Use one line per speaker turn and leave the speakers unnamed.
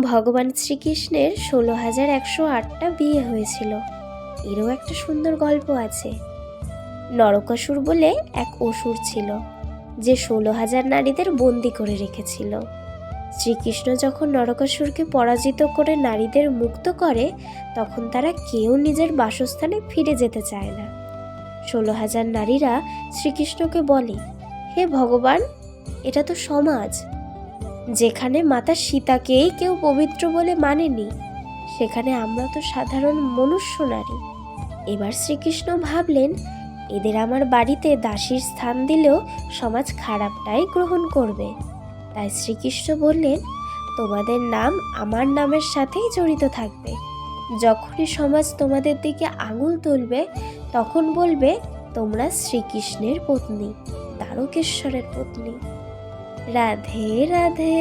ভগবান শ্রীকৃষ্ণের 16,108টা বিয়ে হয়েছিল। এরও একটা সুন্দর গল্প আছে। নরকাসুর বলে এক অসুর ছিল, যে 16,000 নারীদের বন্দি করে রেখেছিল। শ্রীকৃষ্ণ যখন নরকাসুরকে পরাজিত করে নারীদের মুক্ত করে, তখন তারা কেউ নিজের বাসস্থানে ফিরে যেতে চায় না। 16,000 নারীরা শ্রীকৃষ্ণকে বলে, হে ভগবান, এটা তো সমাজ, যেখানে মাতা সীতাকেই কেউ পবিত্র বলে মানেনি, সেখানে আমরা তো সাধারণ মনুষ্য নারী। এবার শ্রীকৃষ্ণ ভাবলেন, এদের আমার বাড়িতে দাসীর স্থান দিলেও সমাজ খারাপটাই গ্রহণ করবে। তাই শ্রীকৃষ্ণ বললেন, তোমাদের নাম আমার নামের সাথেই জড়িত থাকবে। যখনই সমাজ তোমাদের দিকে আঙুল তুলবে, তখন বলবে তোমরা শ্রীকৃষ্ণের পত্নী, দ্বারকেশ্বরের পত্নী। রাধে রাধে।